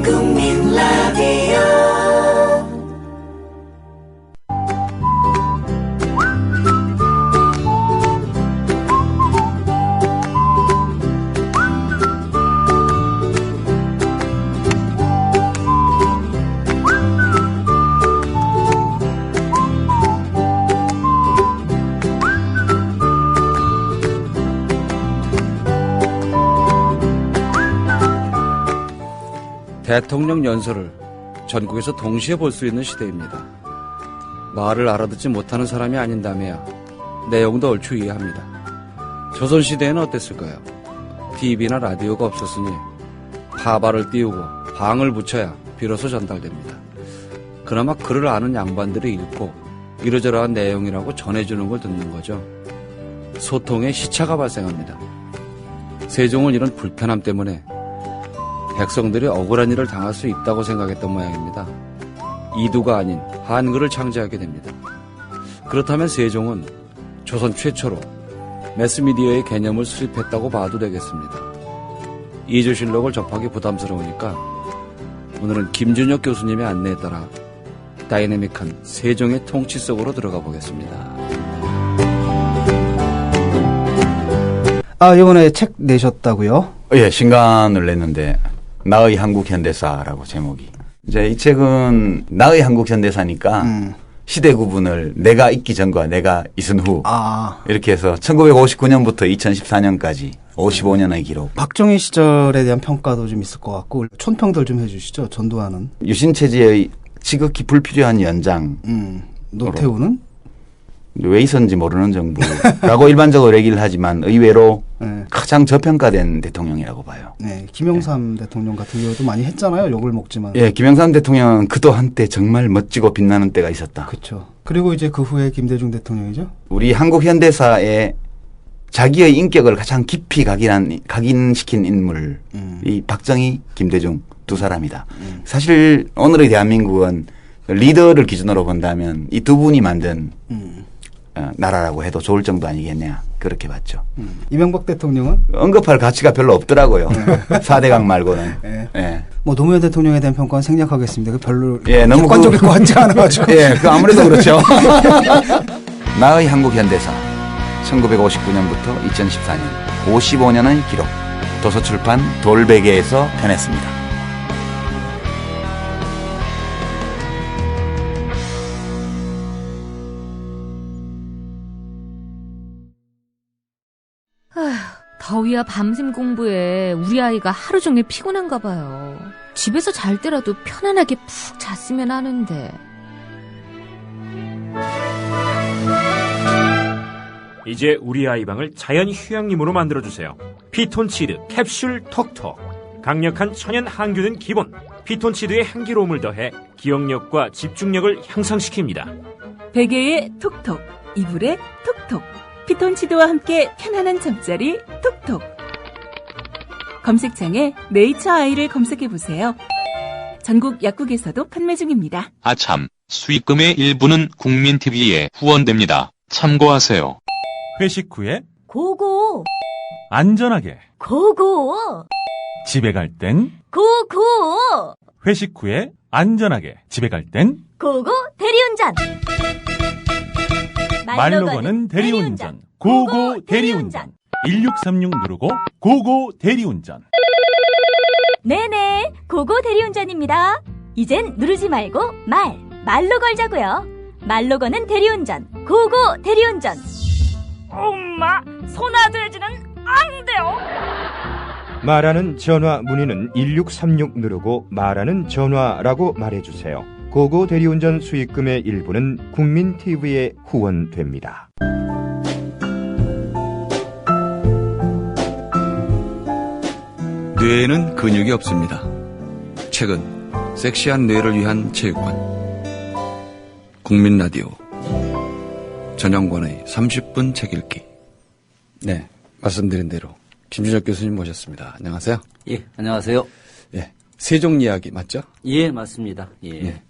국민 라디오 대통령 연설을 전국에서 동시에 볼 수 있는 시대입니다. 말을 알아듣지 못하는 사람이 아닌다며야 내용도 얼추 이해합니다. 조선시대에는 어땠을까요? TV나 라디오가 없었으니 파발을 띄우고 방을 붙여야 비로소 전달됩니다. 그나마 글을 아는 양반들이 읽고 이러저러한 내용이라고 전해주는 걸 듣는 거죠. 소통에 시차가 발생합니다. 세종은 이런 불편함 때문에 백성들이 억울한 일을 당할 수 있다고 생각했던 모양입니다. 이두가 아닌 한글을 창제하게 됩니다. 그렇다면 세종은 조선 최초로 매스미디어의 개념을 수립했다고 봐도 되겠습니다. 이조실록을 접하기 부담스러우니까 오늘은 김준혁 교수님의 안내에 따라 다이내믹한 세종의 통치 속으로 들어가 보겠습니다. 이번에 책 내셨다고요? 예, 신간을 냈는데 나의 한국 현대사라고 제목이. 이제 이 책은 나의 한국 현대사니까 시대 구분을 내가 있기 전과 내가 있은 후 이렇게 해서 1959년부터 2014년까지 55년의 기록. 박정희 시절에 대한 평가도 좀 있을 것 같고 촌평들 좀 해주시죠. 전두환은. 유신체제의 지극히 불필요한 연장. 노태우는? 왜 있었는지 모르는 정부라고 일반적으로 얘기를 하지만 의외로 네. 가장 저평가된 대통령이라고 봐요. 네, 김영삼 네. 대통령 같은 경우도 많이 했잖아요. 욕을 먹지만. 예, 김영삼 대통령은 그도 한때 정말 멋지고 빛나는 때가 있었다. 그렇죠. 그리고 이제 그 후에 김대중 대통령이죠. 우리 한국 현대사에 자기의 인격을 가장 깊이 각인시킨 인물이 박정희, 김대중 두 사람이다. 사실 오늘의 대한민국은 리더를 기준으로 본다면 이 두 분이 만든 나라라고 해도 좋을 정도 아니겠냐 그렇게 봤죠. 이명박 대통령은 언급할 가치가 별로 없더라고요. 4대강 말고는. 네. 예. 뭐 노무현 대통령에 대한 평가는 생략하겠습니다. 그 별로 너무 객관적일 것 같지 않아가지고. 예, 그 아무래도 그렇죠. 나의 한국 현대사 1959년부터 2014년 55년의 기록 도서출판 돌베개에서 펴냈습니다. 더위와 밤샘 공부에 우리 아이가 하루 종일 피곤한가 봐요. 집에서 잘 때라도 편안하게 푹 잤으면 하는데. 이제 우리 아이 방을 자연 휴양림으로 만들어주세요. 피톤치드 캡슐 톡톡. 강력한 천연 항균은 기본. 피톤치드의 향기로움을 더해 기억력과 집중력을 향상시킵니다. 베개에 톡톡, 이불에 톡톡. 피톤치드와 함께 편안한 잠자리 톡톡. 검색창에 네이처 아이를 검색해보세요. 전국 약국에서도 판매 중입니다. 아참, 수익금의 일부는 국민TV에 후원됩니다. 참고하세요. 회식 후에 고고. 안전하게 고고. 집에 갈 땐 고고. 회식 후에 안전하게 집에 갈 땐 고고 대리운전. 말로 거는 대리운전. 고고 대리운전. 1636 누르고 고고 대리운전. 네네, 고고 대리운전입니다. 이젠 누르지 말고 말로 걸자고요. 말로 거는 대리운전, 고고 대리운전. 엄마, 소나돼지는 안 돼요. 말하는 전화 문의는 1636 누르고 말하는 전화라고 말해주세요. 고고 대리운전 수익금의 일부는 국민TV에 후원됩니다. 뇌에는 근육이 없습니다. 책은 섹시한 뇌를 위한 체육관. 국민 라디오 전영권의 30분 책 읽기. 네, 말씀드린 대로 김준혁 교수님 모셨습니다. 안녕하세요. 예, 안녕하세요. 예, 세종 이야기 맞죠? 예, 맞습니다. 예. 예.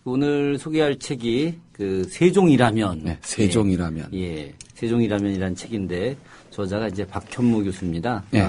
오늘 소개할 책이 그 세종이라면. 네, 세종이라면. 예, 세종이라면이라는 책인데 저자가 이제 박현무 교수입니다. 예.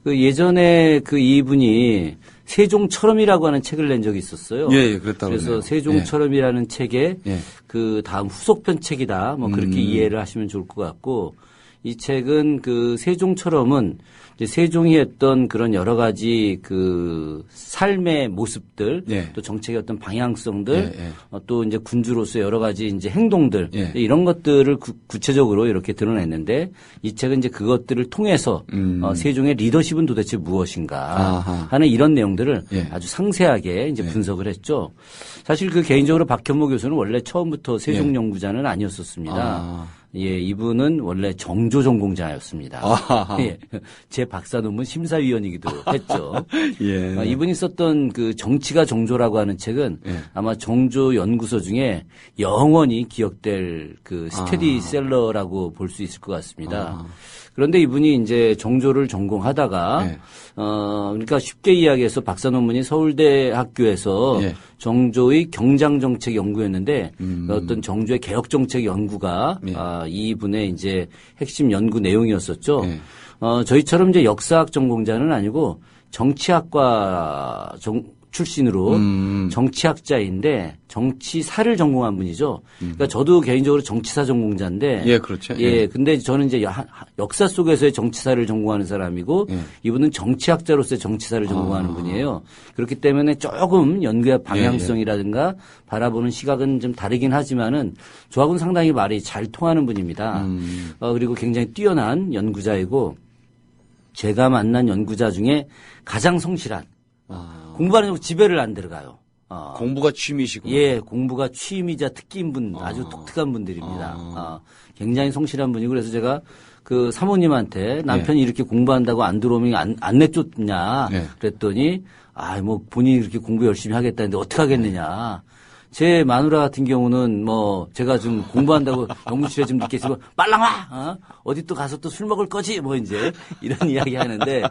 그 예전에 그 이분이 세종처럼이라고 하는 책을 낸 적이 있었어요. 예, 그랬다고 그래서 그러네요. 세종처럼이라는 책의 예. 그 다음 후속편 책이다. 뭐 그렇게 이해를 하시면 좋을 것 같고 이 책은 그 세종처럼은 이제 세종이 했던 그런 여러 가지 그 삶의 모습들, 예. 또 정책의 어떤 방향성들, 예. 또 이제 군주로서의 여러 가지 이제 행동들, 예. 이런 것들을 구체적으로 이렇게 드러냈는데 이 책은 이제 그것들을 통해서 세종의 리더십은 도대체 무엇인가 아하. 하는 이런 내용들을 예. 아주 상세하게 이제 분석을 했죠. 사실 그 개인적으로 박현모 교수는 원래 처음부터 세종 연구자는 아니었었습니다. 예, 이분은 원래 정조 전공자였습니다. 예, 제 박사 논문 심사위원이기도 했죠. 예. 이분이 썼던 그 정치가 정조라고 하는 책은 아마 정조 연구서 중에 영원히 기억될 그 스테디셀러라고 볼 수 있을 것 같습니다. 그런데 이분이 이제 정조를 전공하다가 그러니까 쉽게 이야기해서 박사 논문이 서울대 학교에서 정조의 경장정책 연구였는데 어떤 정조의 개혁정책 연구가 이분의 이제 핵심 연구 내용이었었죠. 저희처럼 이제 역사학 전공자는 아니고 정치학과 출신으로 정치학자인데 정치사를 전공한 분이죠. 그러니까 저도 개인적으로 정치사 전공자인데 예, 그렇죠. 예, 근데 저는 이제 역사 속에서의 정치사를 전공하는 사람이고 이분은 정치학자로서의 정치사를 전공하는 분이에요. 그렇기 때문에 조금 연구의 방향성이라든가 바라보는 시각은 좀 다르긴 하지만은 저하고는 상당히 말이 잘 통하는 분입니다. 그리고 굉장히 뛰어난 연구자이고 제가 만난 연구자 중에 가장 성실한 공부하는 거 집에를 안 들어가요. 공부가 취미시고. 예, 공부가 취미자 특기인 분, 아주 독특한 분들입니다. 굉장히 성실한 분이고 그래서 제가 그 사모님한테 남편이 이렇게 공부한다고 안 들어오면 안 내쫓냐 그랬더니 뭐 본인이 이렇게 공부 열심히 하겠다는데 어떻게 하겠느냐. 제 마누라 같은 경우는 뭐 제가 좀 공부한다고 연구실에 좀 늦게 있으면 빨랑 와! 어디 또 가서 또 술 먹을 거지? 뭐 이제 이런 이야기 하는데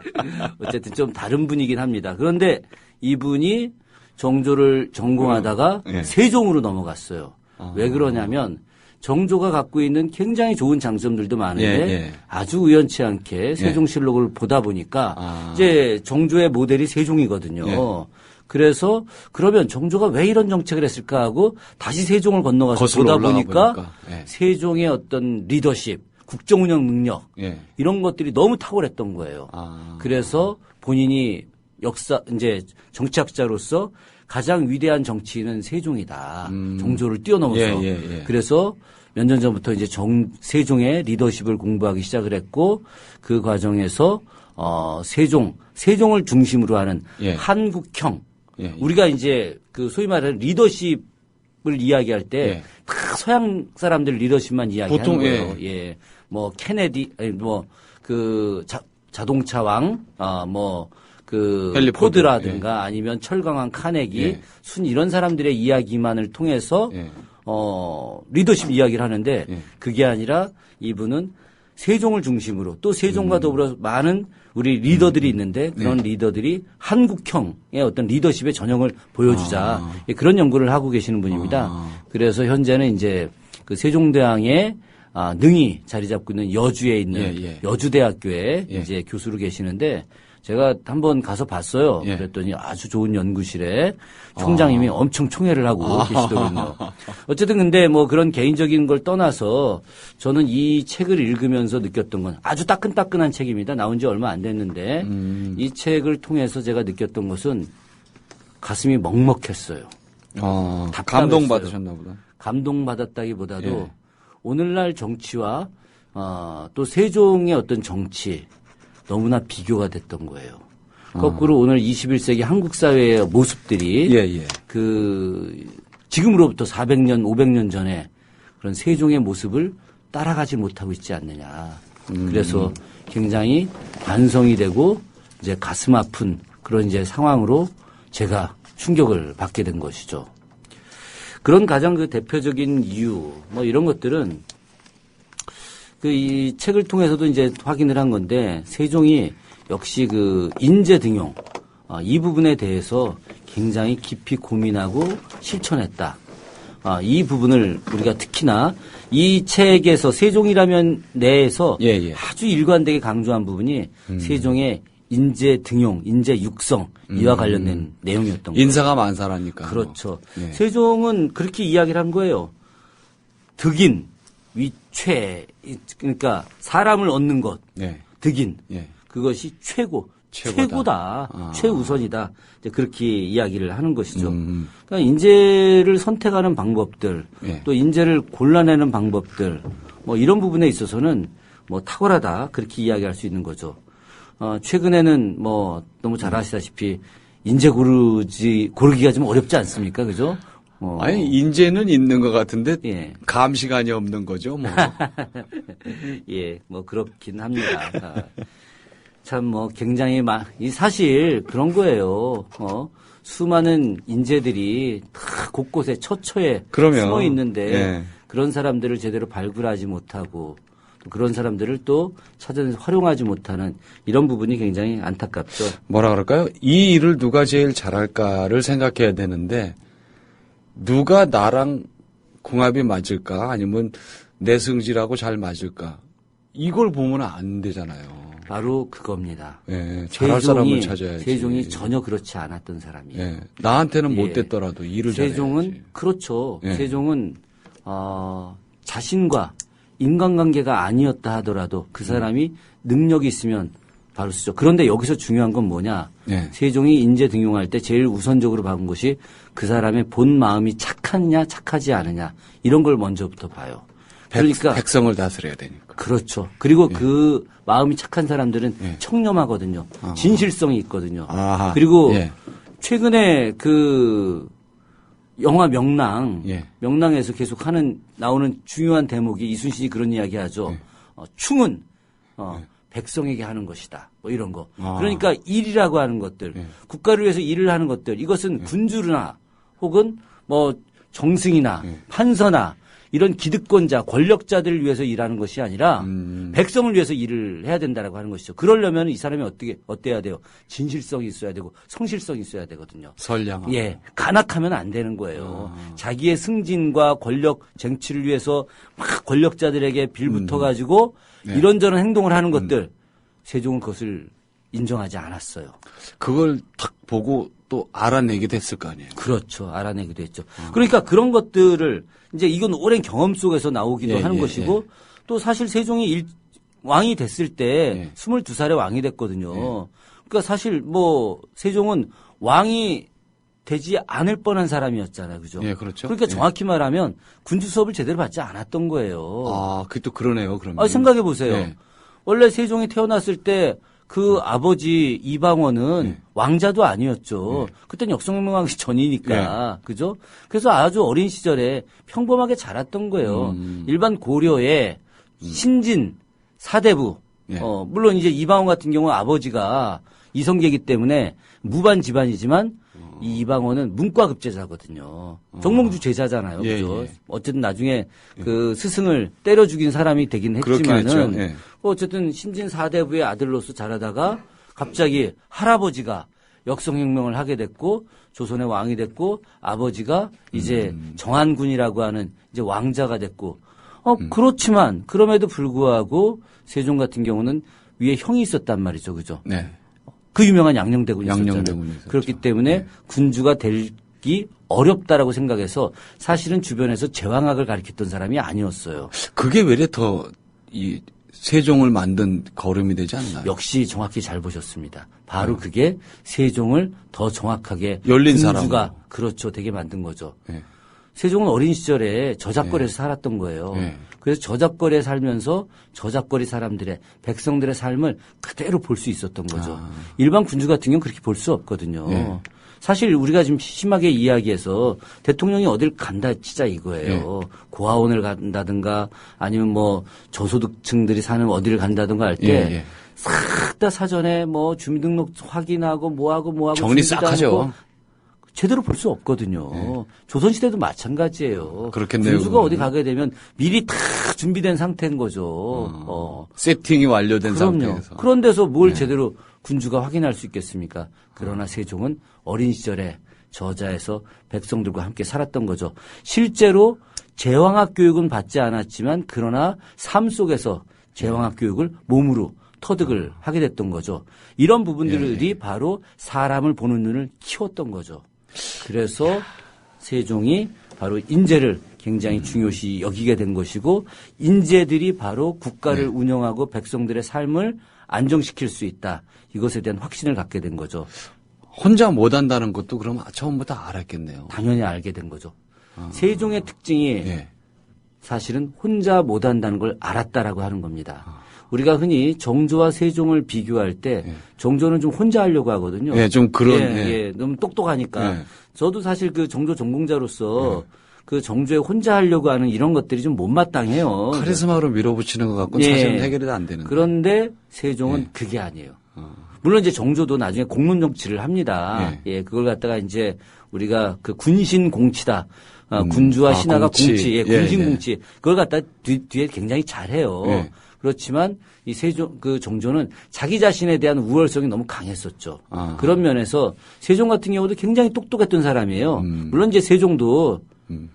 어쨌든 좀 다른 분이긴 합니다. 그런데 이분이 정조를 전공하다가 세종으로 넘어갔어요. 왜 그러냐면 정조가 갖고 있는 굉장히 좋은 장점들도 많은데 아주 우연치 않게 세종실록을 보다 보니까 이제 정조의 모델이 세종이거든요. 그래서 그러면 정조가 왜 이런 정책을 했을까 하고 다시 세종을 건너가서 보다 보니까 세종의 어떤 리더십, 국정운영 능력 이런 것들이 너무 탁월했던 거예요. 그래서 본인이 이제 정치학자로서 가장 위대한 정치인은 세종이다. 정조를 뛰어넘어서. 그래서 몇 년 전부터 이제 세종의 리더십을 공부하기 시작을 했고 그 과정에서 세종을 중심으로 하는 한국형 우리가 이제 그 소위 말하는 리더십을 이야기할 때 다 서양 사람들 리더십만 이야기하는 거예요. 뭐 케네디, 뭐 그 자동차 왕, 뭐 그 포드라든가 아니면 철강왕 카네기, 순 이런 사람들의 이야기만을 통해서 리더십 이야기를 하는데 그게 아니라 이분은 세종을 중심으로 또 세종과 더불어 많은 우리 리더들이 있는데 그런 리더들이 한국형의 어떤 리더십의 전형을 보여주자 그런 연구를 하고 계시는 분입니다. 그래서 현재는 이제 그 세종대왕의 능히 자리 잡고 있는 여주에 있는 여주대학교에 이제 교수로 계시는데 제가 한번 가서 봤어요. 그랬더니 아주 좋은 연구실에 총장님이 엄청 총회를 하고 계시더군요. 어쨌든 근데 뭐 그런 개인적인 걸 떠나서 저는 이 책을 읽으면서 느꼈던 건 아주 따끈따끈한 책입니다. 나온 지 얼마 안 됐는데 이 책을 통해서 제가 느꼈던 것은 가슴이 먹먹했어요. 감동받으셨나 보다. 감동받았다기보다도 오늘날 정치와 또 세종의 어떤 정치 너무나 비교가 됐던 거예요. 거꾸로 오늘 21세기 한국 사회의 모습들이 그 지금으로부터 400년, 500년 전에 그런 세종의 모습을 따라가지 못하고 있지 않느냐. 그래서 굉장히 반성이 되고 이제 가슴 아픈 그런 이제 상황으로 제가 충격을 받게 된 것이죠. 그런 가장 그 대표적인 이유 뭐 이런 것들은 그 이 책을 통해서도 이제 확인을 한 건데 세종이 역시 그 인재 등용 이 부분에 대해서 굉장히 깊이 고민하고 실천했다. 이 부분을 우리가 특히나 이 책에서 세종이라면 내에서 아주 일관되게 강조한 부분이 세종의 인재 등용, 인재 육성 이와 관련된 내용이었던 거예요. 인사가 만사라니까. 그렇죠. 네. 세종은 그렇게 이야기를 한 거예요. 득인, 위최, 그러니까 사람을 얻는 것, 네. 득인, 예. 그것이 최고다. 최고다, 최우선이다. 이제 그렇게 이야기를 하는 것이죠. 그러니까 인재를 선택하는 방법들, 예. 또 인재를 골라내는 방법들, 뭐 이런 부분에 있어서는 뭐 탁월하다 그렇게 이야기할 수 있는 거죠. 최근에는 뭐 너무 잘 아시다시피 인재 고르기가 좀 어렵지 않습니까, 그죠? 아니 인재는 있는 것 같은데 예. 감시관이 없는 거죠, 뭐. 예, 뭐 그렇긴 합니다. 참 뭐 굉장히 사실 그런 거예요. 수많은 인재들이 다 곳곳에 처처에 숨어 있는데 예. 그런 사람들을 제대로 발굴하지 못하고 또 그런 사람들을 또 찾아내서 활용하지 못하는 이런 부분이 굉장히 안타깝죠. 뭐라 그럴까요? 이 일을 누가 제일 잘할까를 생각해야 되는데 누가 나랑 궁합이 맞을까 아니면 내 성질하고 잘 맞을까 이걸 보면 안 되잖아요. 바로 그겁니다. 예, 잘할 사람을 찾아야지. 세종이 전혀 그렇지 않았던 사람이에요. 예, 나한테는 못 예. 됐더라도 일을 세종은 잘해야지. 그렇죠. 예. 세종은 자신과 인간관계가 아니었다 하더라도 그 사람이 능력이 있으면 바로 쓰죠. 그런데 여기서 중요한 건 뭐냐. 예. 세종이 인재 등용할 때 제일 우선적으로 봐본 것이 그 사람의 본 마음이 착하냐 착하지 않으냐 이런 걸 먼저부터 봐요. 그러니까 백성을 다스려야 되니까. 그렇죠. 그리고 그 마음이 착한 사람들은 예. 청렴하거든요. 진실성이 있거든요. 아하. 그리고 예. 최근에 그 영화 예. 명랑에서 계속 나오는 중요한 대목이 이순신이 그런 이야기 하죠. 충은 백성에게 하는 것이다. 뭐 이런 거. 그러니까 일이라고 하는 것들, 국가를 위해서 일을 하는 것들, 이것은 군주나 혹은 뭐 정승이나 판서나 이런 기득권자, 권력자들을 위해서 일하는 것이 아니라 백성을 위해서 일을 해야 된다라고 하는 것이죠. 그러려면 이 사람이 어때야 돼요? 진실성이 있어야 되고 성실성이 있어야 되거든요. 선량하고. 예, 간악하면 안 되는 거예요. 자기의 승진과 권력 쟁취를 위해서 막 권력자들에게 빌붙어 가지고 이런저런 행동을 하는 것들 세종은 그것을 인정하지 않았어요. 그걸 탁 보고 또 알아내기도 했을 거 아니에요. 그렇죠. 알아내기도 했죠. 그러니까 그런 것들을 이제 이건 오랜 경험 속에서 나오기도 하는 것이고 또 사실 세종이 왕이 됐을 때 22살에 왕이 됐거든요. 그러니까 사실 뭐 세종은 왕이 되지 않을 뻔한 사람이었잖아요. 그죠? 예, 그렇죠. 그러니까 정확히 말하면 군주 수업을 제대로 받지 않았던 거예요. 아, 그게 또 그러네요, 그러면. 생각해 보세요. 원래 세종이 태어났을 때 그 아버지 이방원은 왕자도 아니었죠. 그때는 역성명하기 전이니까. 그죠? 그래서 아주 어린 시절에 평범하게 자랐던 거예요. 일반 고려의 신진, 사대부. 물론 이제 이방원 같은 경우는 아버지가 이성계이기 때문에 무반 집안이지만 이 이방원은 문과급제자거든요. 정몽주 제자잖아요. 그죠? 어쨌든 나중에 그 스승을 때려 죽인 사람이 되긴 했지만은 어쨌든 신진 사대부의 아들로서 자라다가 갑자기 할아버지가 역성혁명을 하게 됐고 조선의 왕이 됐고 아버지가 이제 정한군이라고 하는 이제 왕자가 됐고 그렇지만 그럼에도 불구하고 세종 같은 경우는 위에 형이 있었단 말이죠. 그죠? 네. 그 유명한 양녕대군이 있었잖아요. 그렇기 때문에 군주가 되기 어렵다라고 생각해서 사실은 주변에서 제왕학을 가르쳤던 사람이 아니었어요. 그게 왜 이래 더 이 세종을 만든 걸음이 되지 않나요? 역시 정확히 잘 보셨습니다. 바로 그게 세종을 더 정확하게 열린 군주가 사람으로. 그렇죠. 되게 만든 거죠. 세종은 어린 시절에 저작거리에서 살았던 거예요. 그래서 저작거리에 살면서 저작거리 사람들의 백성들의 삶을 그대로 볼 수 있었던 거죠. 일반 군주 같은 경우는 그렇게 볼 수 없거든요. 사실 우리가 지금 심하게 이야기해서 대통령이 어딜 간다 치자 이거예요. 고아원을 간다든가 아니면 뭐 저소득층들이 사는 어디를 간다든가 할 때 싹 다 사전에 뭐 주민등록 확인하고 뭐하고 정리 싹 하죠. 제대로 볼 수 없거든요. 조선시대도 마찬가지예요. 그렇겠네요. 군주가 어디 가게 되면 미리 다 준비된 상태인 거죠. 세팅이 완료된 상태에서. 그런 데서 뭘 제대로 군주가 확인할 수 있겠습니까? 그러나 세종은 어린 시절에 저자에서 백성들과 함께 살았던 거죠. 실제로 제왕학 교육은 받지 않았지만 그러나 삶 속에서 제왕학 교육을 몸으로 터득을 하게 됐던 거죠. 이런 부분들이 바로 사람을 보는 눈을 키웠던 거죠. 그래서 세종이 바로 인재를 굉장히 중요시 여기게 된 것이고 인재들이 바로 국가를 운영하고 백성들의 삶을 안정시킬 수 있다. 이것에 대한 확신을 갖게 된 거죠. 혼자 못한다는 것도 그럼 처음부터 알았겠네요. 당연히 알게 된 거죠. 세종의 특징이 사실은 혼자 못한다는 걸 알았다라고 하는 겁니다. 우리가 흔히 정조와 세종을 비교할 때 정조는 좀 혼자 하려고 하거든요. 좀 그런. 너무 똑똑하니까. 저도 사실 그 정조 전공자로서 그 정조에 혼자 하려고 하는 이런 것들이 좀 못마땅해요. 카리스마로 밀어붙이는 것 같고는 사실은 해결이 안 되는데. 그런데 세종은 그게 아니에요. 물론 이제 정조도 나중에 공론 정치를 합니다. 그걸 갖다가 이제 우리가 그 군신 공치다. 군주와 신하가 공치, 군신 공치. 그걸 갖다 뒤에 굉장히 잘해요. 그렇지만 이 세종, 그 정조는 자기 자신에 대한 우월성이 너무 강했었죠. 그런 면에서 세종 같은 경우도 굉장히 똑똑했던 사람이에요. 물론 이제 세종도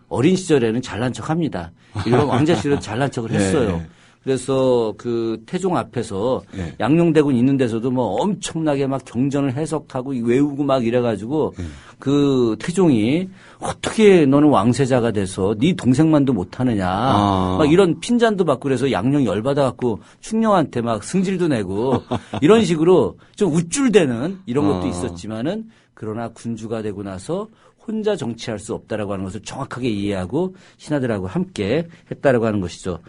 어린 시절에는 잘난 척 합니다. 일본 왕자 시절에 잘난 척을 했어요. 그래서 그 태종 앞에서 양녕대군 있는 데서도 뭐 엄청나게 막 경전을 해석하고 외우고 막 이래가지고 그 태종이 어떻게 너는 왕세자가 돼서 네 동생만도 못하느냐 막 이런 핀잔도 받고 그래서 양녕이 열받아갖고 충녕한테 막 승질도 내고 이런 식으로 좀 우쭐대는 이런 것도 있었지만은 그러나 군주가 되고 나서 혼자 정치할 수 없다라고 하는 것을 정확하게 이해하고 신하들하고 함께 했다라고 하는 것이죠.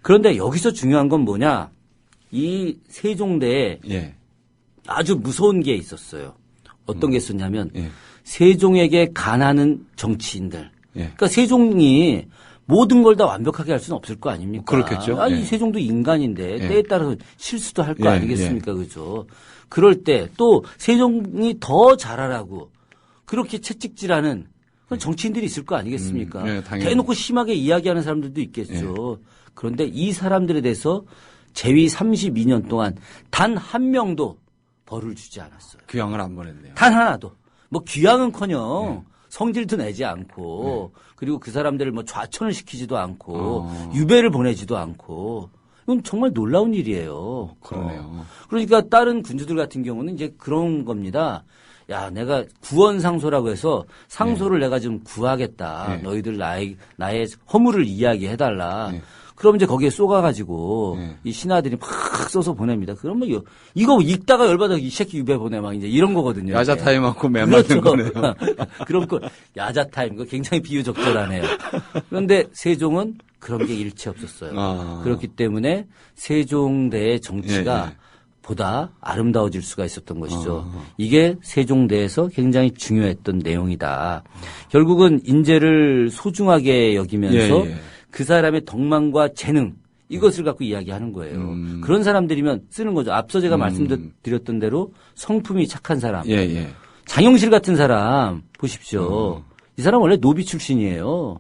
그런데 여기서 중요한 건 뭐냐? 이 세종대에 아주 무서운 게 있었어요. 어떤 게 있었냐면 세종에게 간하는 정치인들. 그러니까 세종이 모든 걸 다 완벽하게 할 수는 없을 거 아닙니까? 그렇겠죠. 아니 세종도 인간인데 때에 따라서 실수도 할 거 아니겠습니까? 그죠? 그럴 때 또 세종이 더 잘하라고 그렇게 채찍질하는 그런 정치인들이 있을 거 아니겠습니까? 대놓고 심하게 이야기하는 사람들도 있겠죠. 그런데 이 사람들에 대해서 재위 32년 동안 단 한 명도 벌을 주지 않았어요. 귀양을 안 보냈네요. 단 하나도. 뭐 귀양은커녕 성질도 내지 않고 그리고 그 사람들을 뭐 좌천을 시키지도 않고 유배를 보내지도 않고 이건 정말 놀라운 일이에요. 그러네요. 그러니까 다른 군주들 같은 경우는 이제 그런 겁니다. 야, 내가 구원상소라고 해서 상소를 내가 좀 구하겠다. 너희들 나의 허물을 이야기해달라. 그럼 이제 거기에 쏘가가지고 이 신하들이 막 써서 보냅니다. 그러면 이거 읽다가 열받아 이 새끼 유배 보내 막 이제 이런 거거든요. 야자타임하고 맨 맞는 거네요. 그런 거 야자타임 그거 굉장히 비유적절하네요. 그런데 세종은 그런 게 일체 없었어요. 그렇기 때문에 세종대의 정치가 보다 아름다워질 수가 있었던 것이죠. 이게 세종대에서 굉장히 중요했던 내용이다. 결국은 인재를 소중하게 여기면서 그 사람의 덕망과 재능 이것을 갖고 이야기하는 거예요. 그런 사람들이면 쓰는 거죠. 앞서 제가 말씀드렸던 대로 성품이 착한 사람. 장영실 같은 사람 보십시오. 이 사람 원래 노비 출신이에요.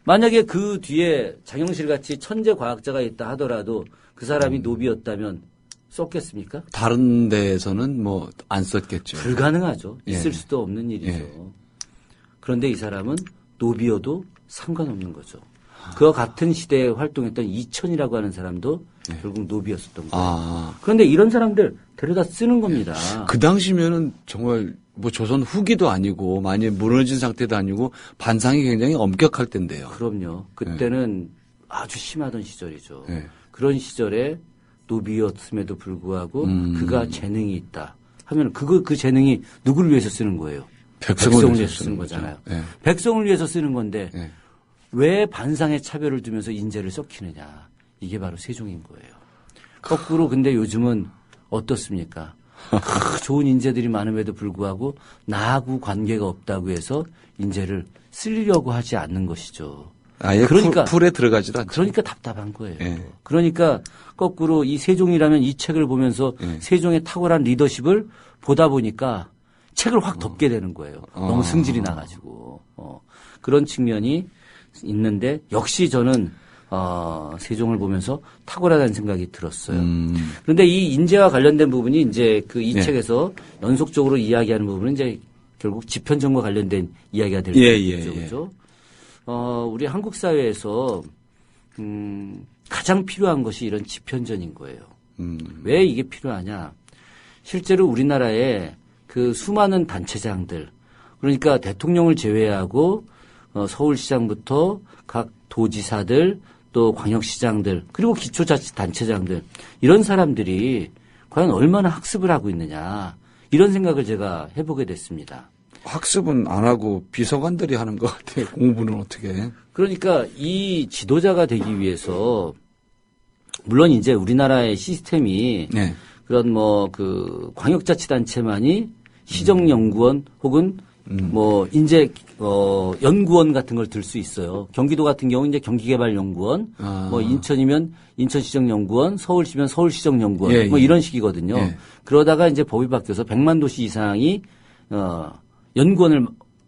만약에 그 뒤에 장영실 같이 천재 과학자가 있다 하더라도 그 사람이 노비였다면 썼겠습니까? 다른 데에서는 뭐 안 썼겠죠. 불가능하죠. 있을 수도 없는 일이죠. 그런데 이 사람은 노비여도 상관없는 거죠. 그와 같은 시대에 활동했던 이천이라고 하는 사람도 결국 노비였었던 거예요. 그런데 이런 사람들 데려다 쓰는 겁니다. 그 당시면은 정말 뭐 조선 후기도 아니고 많이 무너진 상태도 아니고 반상이 굉장히 엄격할 텐데요. 그럼요. 그때는 아주 심하던 시절이죠. 그런 시절에 노비였음에도 불구하고 그가 재능이 있다 하면 그 재능이 누구를 위해서 쓰는 거예요? 백성을 위해서 쓰는 거잖아요. 백성을 위해서 쓰는 건데 왜 반상의 차별을 두면서 인재를 썩히느냐. 이게 바로 세종인 거예요. 거꾸로 근데 요즘은 어떻습니까? 좋은 인재들이 많음에도 불구하고 나하고 관계가 없다고 해서 인재를 쓰려고 하지 않는 것이죠. 아예 그러니까 풀에 들어가지도 않죠. 그러니까 답답한 거예요. 그러니까 거꾸로 이 세종이라면 이 책을 보면서 세종의 탁월한 리더십을 보다 보니까 책을 확 덮게 되는 거예요. 너무 승질이 나가지고. 그런 측면이 있는데 역시 저는 세종을 보면서 탁월하다는 생각이 들었어요. 그런데 이 인재와 관련된 부분이 이제 그 이 책에서 연속적으로 이야기하는 부분은 이제 결국 집현전과 관련된 이야기가 될 거죠. 그렇죠? 우리 한국 사회에서 가장 필요한 것이 이런 집현전인 거예요. 왜 이게 필요하냐? 실제로 우리나라에 그 수많은 단체장들, 그러니까 대통령을 제외하고 서울시장부터 각 도지사들 또 광역시장들 그리고 기초자치단체장들 이런 사람들이 과연 얼마나 학습을 하고 있느냐 이런 생각을 제가 해보게 됐습니다. 학습은 안 하고 비서관들이 하는 것 같아요. 공부는 어떻게 해? 그러니까 이 지도자가 되기 위해서 물론 이제 우리나라의 시스템이 네. 그런 뭐 그 광역자치단체만이 시정연구원 혹은 뭐 이제 연구원 같은 걸 들 수 있어요. 경기도 같은 경우 이제 경기개발연구원, 뭐 인천이면 인천시정연구원, 서울시면 서울시정연구원, 예, 뭐 예. 이런 식이거든요. 예. 그러다가 이제 법이 바뀌어서 100만 도시 이상이 연구원을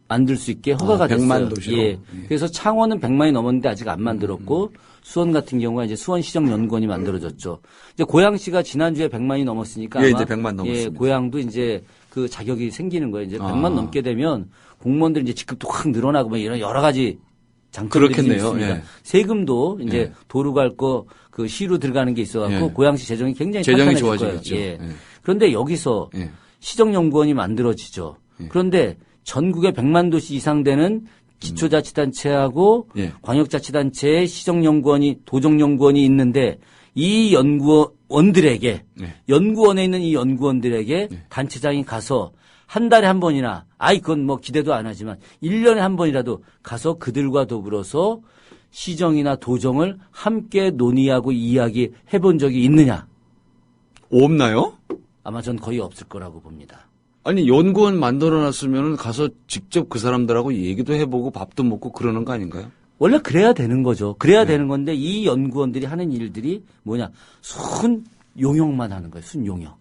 만들 수 있게 허가가 됐어요. 100만 도시로. 예. 그래서 창원은 100만이 넘었는데 아직 안 만들었고 수원 같은 경우가 이제 수원시정연구원이 만들어졌죠. 이제 고양시가 지난주에 100만이 넘었으니까 예, 아마 이제 100만 넘었습니다. 예, 고양도 이제 그 자격이 생기는 거예요. 이제 100만 넘게 되면 공무원들 이제 직급도 확 늘어나고 뭐 이런 여러 가지 장점들이 좀 그렇겠네요. 있습니다. 예. 세금도 이제 예. 도로 갈 거 그 시로 들어가는 게 있어갖고 예. 고양시 재정이 굉장히 재정이 탄탄해질 좋아지겠죠. 거예요. 예. 예. 그런데 여기서 예. 시정연구원이 만들어지죠. 그런데 전국에 100만 도시 이상 되는 기초자치단체하고 예. 광역자치단체의 시정연구원이 도정연구원이 있는데 이 연구원들에게 예. 연구원에 있는 이 연구원들에게 단체장이 가서 한 달에 한 번이나 그건 뭐 기대도 안 하지만 1년에 한 번이라도 가서 그들과 더불어서 시정이나 도정을 함께 논의하고 이야기해 본 적이 있느냐? 없나요? 아마 전 거의 없을 거라고 봅니다. 아니 연구원 만들어놨으면 가서 직접 그 사람들하고 얘기도 해보고 밥도 먹고 그러는 거 아닌가요? 원래 그래야 되는 거죠. 그래야 되는 건데 이 연구원들이 하는 일들이 뭐냐? 순 용역만 하는 거예요. 순 용역.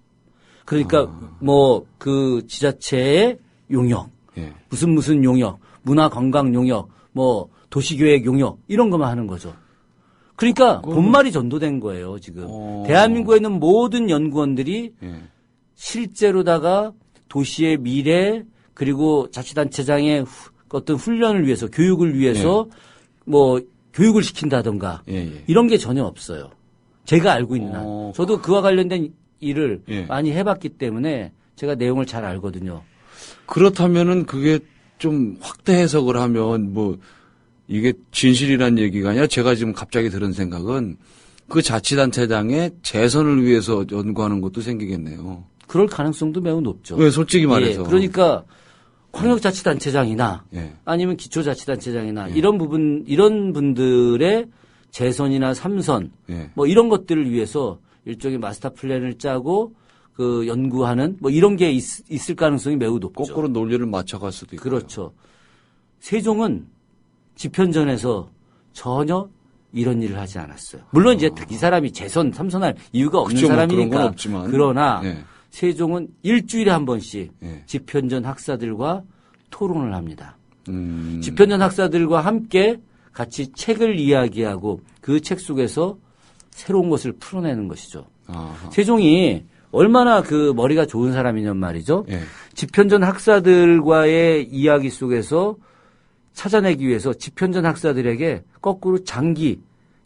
그러니까 뭐 그 지자체의 용역, 예. 무슨 용역, 문화관광 용역, 뭐 도시계획 용역 이런 것만 하는 거죠. 그러니까 본말이 전도된 거예요. 지금 대한민국에 있는 모든 연구원들이 예. 실제로다가 도시의 미래 그리고 자치단체장의 어떤 훈련을 위해서 교육을 위해서 뭐 교육을 시킨다던가 이런 게 전혀 없어요. 제가 알고 있는 한. 저도 그와 관련된 일을 많이 해봤기 때문에 제가 내용을 잘 알거든요. 그렇다면은 그게 좀 확대 해석을 하면 뭐 이게 진실이란 얘기가 아니라 제가 지금 갑자기 들은 생각은 그 자치단체장의 재선을 위해서 연구하는 것도 생기겠네요. 그럴 가능성도 매우 높죠. 왜 솔직히 말해서. 그러니까 광역자치단체장이나 아니면 기초자치단체장이나 이런 분들의 재선이나 삼선 뭐 이런 것들을 위해서 일종의 마스터 플랜을 짜고 그 연구하는 뭐 이런 게 있을 가능성이 매우 높죠. 거꾸로 논리를 맞춰갈 수도 있고. 그렇죠. 세종은 집현전에서 전혀 이런 일을 하지 않았어요. 물론 이제 이 사람이 재선, 삼선할 이유가 없는 사람이니까. 그런 건 없지만. 그러나 세종은 일주일에 한 번씩 집현전 학사들과 토론을 합니다. 집현전 학사들과 함께 같이 책을 이야기하고 그 책 속에서 새로운 것을 풀어내는 것이죠. 세종이 얼마나 그 머리가 좋은 사람이냔 말이죠. 집현전 학사들과의 이야기 속에서 찾아내기 위해서 집현전 학사들에게 거꾸로 장기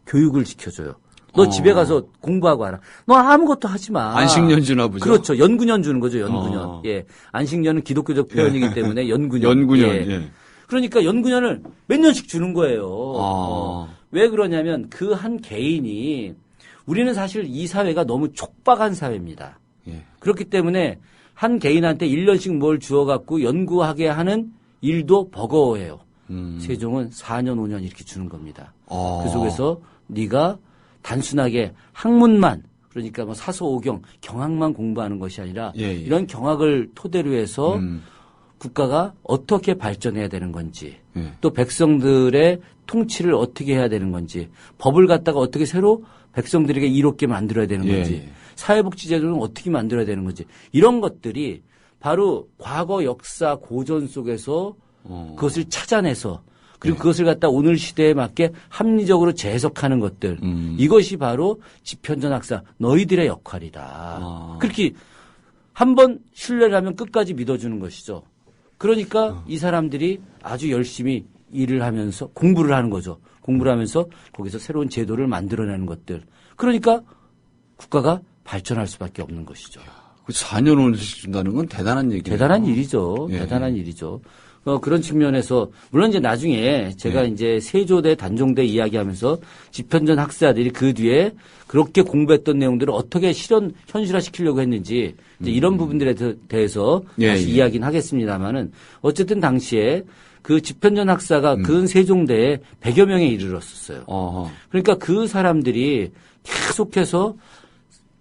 교육을 시켜줘요. 너 집에 가서 공부하고 와라. 너 아무것도 하지 마. 안식년 주나 보죠. 그렇죠. 연구년 주는 거죠. 연구년. 예. 안식년은 기독교적 표현이기 때문에 연구년. 연구년. 예. 그러니까 연구년을 몇 년씩 주는 거예요. 왜 그러냐면 그 한 개인이 우리는 사실 이 사회가 너무 촉박한 사회입니다. 그렇기 때문에 한 개인한테 1년씩 뭘 주어갖고 연구하게 하는 일도 버거워해요. 세종은 4년, 5년 이렇게 주는 겁니다. 그 속에서 네가 단순하게 학문만 그러니까 뭐 사서오경, 경학만 공부하는 것이 아니라 이런 경학을 토대로 해서 국가가 어떻게 발전해야 되는 건지 또 백성들의 통치를 어떻게 해야 되는 건지 법을 갖다가 어떻게 새로 백성들에게 이롭게 만들어야 되는 건지 사회복지제도는 어떻게 만들어야 되는 건지 이런 것들이 바로 과거 역사 고전 속에서 그것을 찾아내서 그리고 그것을 갖다 오늘 시대에 맞게 합리적으로 재해석하는 것들 이것이 바로 집현전 학사 너희들의 역할이다. 그렇게 한번 신뢰를 하면 끝까지 믿어주는 것이죠. 그러니까 이 사람들이 아주 열심히 일을 하면서 공부를 하는 거죠. 공부를 하면서 거기서 새로운 제도를 만들어내는 것들. 그러니까 국가가 발전할 수밖에 없는 것이죠. 그 4년을 준다는 건 대단한 얘기예요. 대단한 일이죠. 예. 대단한 일이죠. 그런 측면에서 물론 이제 나중에 제가 이제 세조대 단종대 이야기하면서 집현전 학사들이 그 뒤에 그렇게 공부했던 내용들을 어떻게 현실화시키려고 했는지 이제 이런 부분들에 대해서 다시 이야기는 하겠습니다만은 어쨌든 당시에 그 집현전 학사가 근 세종대에 100여 명에 이르렀었어요. 그러니까 그 사람들이 계속해서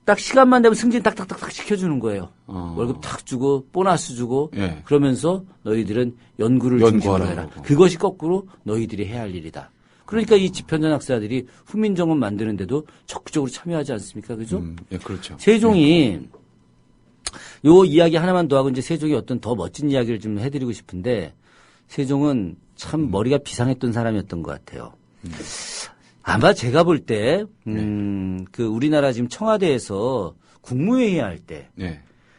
딱 시간만 되면 승진 딱딱딱딱 시켜주는 거예요. 월급 탁 주고 보너스 주고 그러면서 너희들은 연구를 중심으로 해라. 그것이 거꾸로 너희들이 해야 할 일이다. 그러니까 이 집현전 학사들이 후민정음 만드는데도 적극적으로 참여하지 않습니까? 그죠? 예, 그렇죠. 세종이 요 이야기 하나만 더 하고 이제 세종이 어떤 더 멋진 이야기를 좀 해드리고 싶은데 세종은 참 머리가 비상했던 사람이었던 것 같아요. 아마 제가 볼 때, 그 우리나라 지금 청와대에서 국무회의 할 때,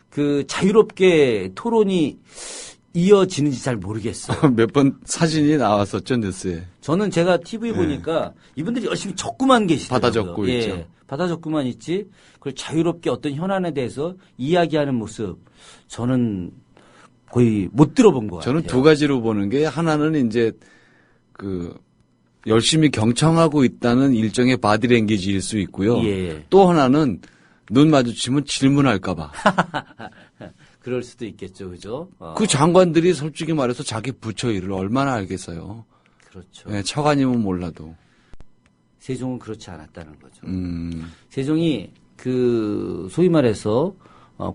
그 자유롭게 토론이 이어지는지 잘 모르겠어요. 몇 번 사진이 나왔었죠, 뉴스에. 저는 제가 TV 보니까 이분들이 열심히 적고만 계시더라고요. 받아 적고 있죠. 받아 적고만 있지, 그걸 자유롭게 어떤 현안에 대해서 이야기하는 모습, 저는 거의 못 들어본 것 같아요. 저는 두 가지로 보는 게, 하나는 이제 열심히 경청하고 있다는 일종의 바디랭귀지일 수 있고요. 또 하나는 눈 마주치면 질문할까봐. 그럴 수도 있겠죠, 그죠? 그 장관들이 솔직히 말해서 자기 부처 일을 얼마나 알겠어요. 그렇죠. 네, 처관이면 몰라도. 세종은 그렇지 않았다는 거죠. 세종이 그 소위 말해서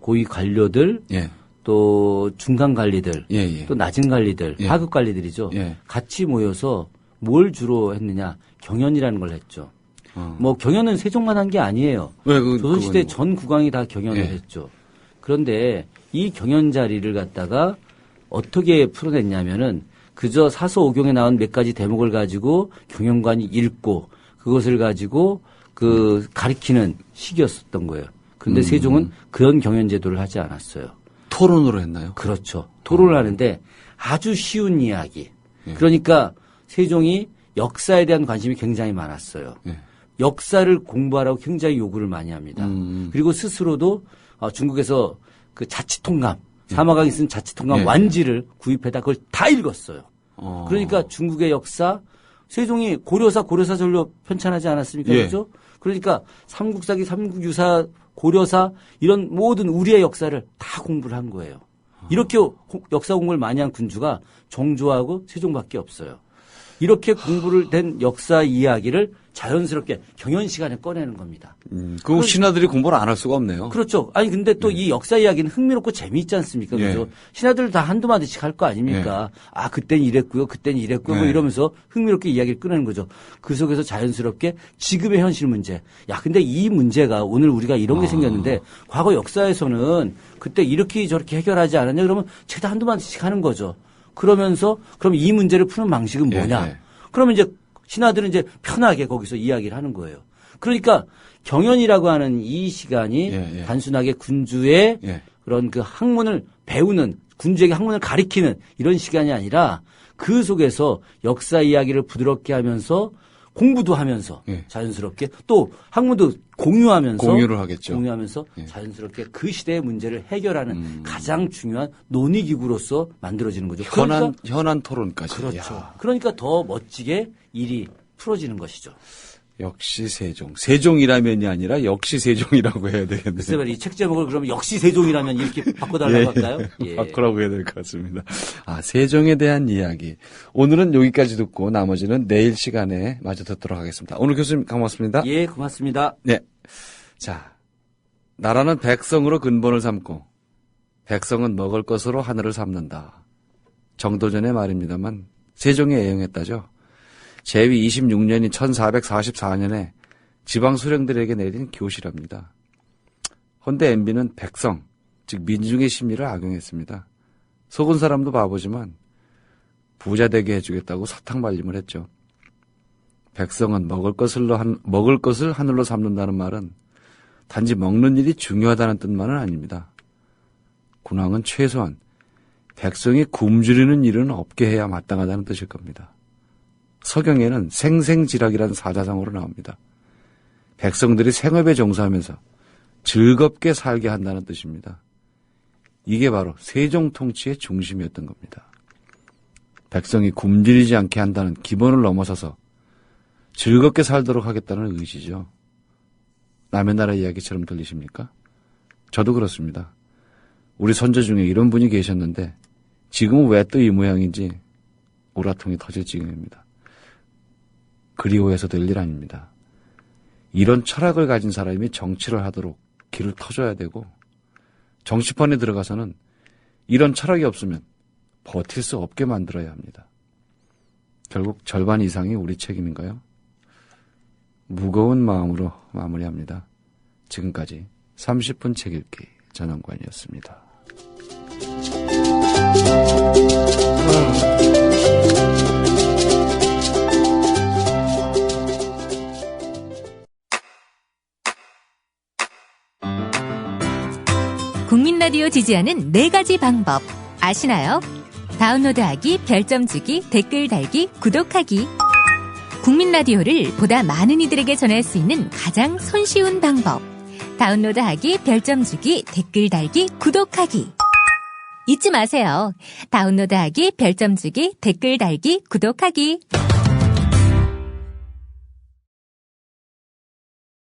고위 관료들, 또 중간 관리들, 또 낮은 관리들, 하급 관리들이죠. 같이 모여서 뭘 주로 했느냐? 경연이라는 걸 했죠. 뭐 경연은 세종만 한 게 아니에요. 조선시대 전 국왕이 다 경연을 했죠. 그런데 이 경연 자리를 갖다가 어떻게 풀어냈냐면은 그저 사서오경에 나온 몇 가지 대목을 가지고 경연관이 읽고 그것을 가지고 그 가리키는 시기였었던 거예요. 그런데 세종은 그런 경연 제도를 하지 않았어요. 토론으로 했나요? 그렇죠. 토론을 하는데 아주 쉬운 이야기. 그러니까 세종이 역사에 대한 관심이 굉장히 많았어요. 역사를 공부하라고 굉장히 요구를 많이 합니다. 그리고 스스로도 중국에서 그 자치통감, 사마강이 쓴 자치통감 완지를 구입해다 그걸 다 읽었어요. 그러니까 중국의 역사, 세종이 고려사 전로 편찬하지 않았습니까? 그렇죠? 그러니까 삼국사기, 삼국유사, 고려사 이런 모든 우리의 역사를 다 공부를 한 거예요. 이렇게 역사 공부를 많이 한 군주가 정조하고 세종밖에 없어요. 이렇게 공부를 된 역사 이야기를 자연스럽게 경연 시간에 꺼내는 겁니다. 그 신하들이 공부를 안 할 수가 없네요. 그렇죠. 아니 근데 또 이 역사 이야기는 흥미롭고 재미있지 않습니까? 그죠? 신하들 다 한두 마디씩 할 거 아닙니까? 아 그땐 이랬고요, 그땐 이랬고요, 뭐 이러면서 흥미롭게 이야기를 꺼내는 거죠. 그 속에서 자연스럽게 지금의 현실 문제. 야 근데 이 문제가 오늘 우리가 이런 게 생겼는데 과거 역사에서는 그때 이렇게 저렇게 해결하지 않았냐? 그러면 죄다 한두 마디씩 하는 거죠. 그러면서 그럼 이 문제를 푸는 방식은 뭐냐? 그러면 이제 신하들은 이제 편하게 거기서 이야기를 하는 거예요. 그러니까 경연이라고 하는 이 시간이 단순하게 군주의 그런 그 학문을 배우는 군주에게 학문을 가리키는 이런 시간이 아니라 그 속에서 역사 이야기를 부드럽게 하면서 공부도 하면서 자연스럽게 또 학문도 공유를 하겠죠. 공유하면서 자연스럽게 그 시대의 문제를 해결하는 가장 중요한 논의기구로서 만들어지는 거죠. 현안 토론까지. 그렇죠. 야. 그러니까 더 멋지게 일이 풀어지는 것이죠. 역시 세종. 세종이라면이 아니라 역시 세종이라고 해야 되겠네요. 글쎄 말이야. 이 책 제목을 그러면 역시 세종이라면 이렇게 바꿔달라고 할까요? 바꾸라고 해야 될 것 같습니다. 세종에 대한 이야기. 오늘은 여기까지 듣고 나머지는 내일 시간에 마저 듣도록 하겠습니다. 오늘 교수님 고맙습니다. 예, 고맙습니다. 네. 자, 나라는 백성으로 근본을 삼고 백성은 먹을 것으로 하늘을 삼는다. 정도전의 말입니다만 세종이 애용했다죠. 제위 26년인 1444년에 지방 수령들에게 내린 교시랍니다. 헌데 MB는 백성, 즉 민중의 심리를 악용했습니다. 속은 사람도 바보지만 부자 되게 해주겠다고 사탕 발림을 했죠. 백성은 먹을 것을 하늘로 삼는다는 말은 단지 먹는 일이 중요하다는 뜻만은 아닙니다. 군왕은 최소한 백성이 굶주리는 일은 없게 해야 마땅하다는 뜻일 겁니다. 서경에는 생생지락이라는 사자성어로 나옵니다. 백성들이 생업에 종사하면서 즐겁게 살게 한다는 뜻입니다. 이게 바로 세종 통치의 중심이었던 겁니다. 백성이 굶주리지 않게 한다는 기본을 넘어서서 즐겁게 살도록 하겠다는 의지죠. 남의 나라 이야기처럼 들리십니까? 저도 그렇습니다. 우리 선조 중에 이런 분이 계셨는데 지금은 왜 또 이 모양인지 오라통이 터질 지경입니다. 그리워해서 될 일 아닙니다. 이런 철학을 가진 사람이 정치를 하도록 길을 터줘야 되고 정치판에 들어가서는 이런 철학이 없으면 버틸 수 없게 만들어야 합니다. 결국 절반 이상이 우리 책임인가요? 무거운 마음으로 마무리합니다. 지금까지 30분 책 읽기 전원관이었습니다. 국민라디오 지지하는 4가지 방법 아시나요? 다운로드하기, 별점 주기, 댓글 달기, 구독하기. 국민라디오를 보다 많은 이들에게 전할 수 있는 가장 손쉬운 방법. 다운로드하기, 별점 주기, 댓글 달기, 구독하기. 잊지 마세요. 다운로드하기, 별점 주기, 댓글 달기, 구독하기.